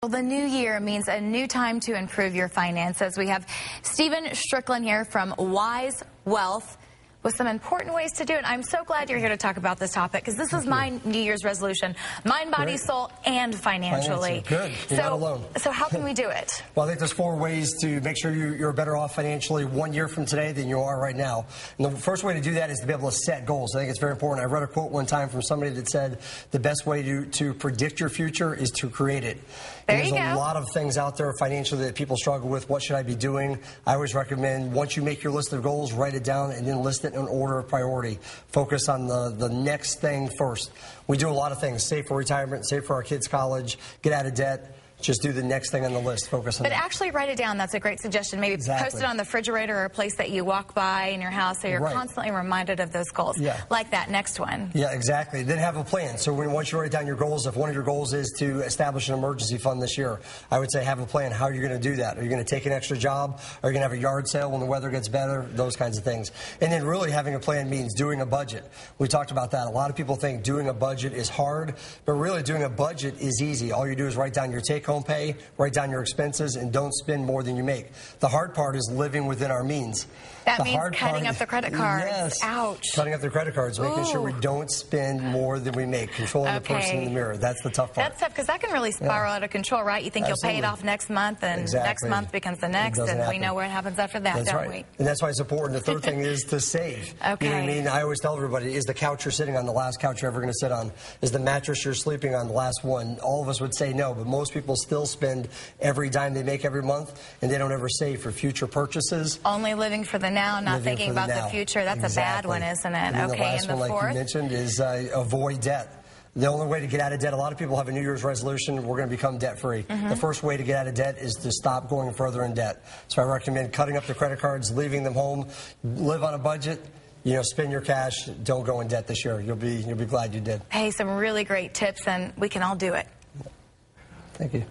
Well, the new year means a new time to improve your finances. We have Stephen Strickland here from Wise Wealth with some important ways to do it. I'm so glad you're here to talk about this topic because this was my New Year's resolution. Mind, body, soul, and financially. Good. You're not alone. So how can we do it? Well, I think there's 4 ways to make sure you're better off financially 1 year from today than you are right now. And the first way to do that is to be able to set goals. I think it's very important. I read a quote one time from somebody that said the best way to predict your future is to create it. There you go. There's a lot of things out there financially that people struggle with. What should I be doing? I always recommend once you make your list of goals, write it down and then list it in order of priority. Focus on the next thing first. We do a lot of things. Save for retirement, save for our kids' college, get out of debt. Just do the next thing on the list. Focus on that. But actually write it down. That's a great suggestion. Maybe post it on the refrigerator or a place that you walk by in your house so you're constantly reminded of those goals. Yeah. Like that next one. Yeah, exactly. Then have a plan. So once you write down your goals, if one of your goals is to establish an emergency fund this year, I would say have a plan. How are you going to do that? Are you going to take an extra job? Are you going to have a yard sale when the weather gets better? Those kinds of things. And then really having a plan means doing a budget. We talked about that. A lot of people think doing a budget is hard, but really doing a budget is easy. All you do is write down your take-home pay, write down your expenses, and don't spend more than you make. The hard part is living within our means. That means cutting up the credit cards. Yes. Ouch. Cutting up the credit cards, making sure we don't spend more than we make. Controlling the person in the mirror. That's the tough part. That's tough because that can really spiral out of control, right? You think you'll pay it off next month, and next month becomes the next, and we know what happens after that, don't we? And that's why it's important. The third thing is to save. Okay. You know what I mean? I always tell everybody, is the couch you're sitting on the last couch you're ever going to sit on? Is the mattress you're sleeping on the last one? All of us would say no, but most people still spend every dime they make every month, and they don't ever save for future purchases. Only living for the now, not thinking about the future. That's a bad one, isn't it? And okay, the last and the one, fourth? like you mentioned, is avoid debt. The only way to get out of debt, a lot of people have a New Year's resolution, we're going to become debt-free. The first way to get out of debt is to stop going further in debt. So I recommend cutting up the credit cards, leaving them home, live on a budget. You know, spend your cash. Don't go in debt this year. You'll be glad you did. Hey, some really great tips, and we can all do it. Thank you.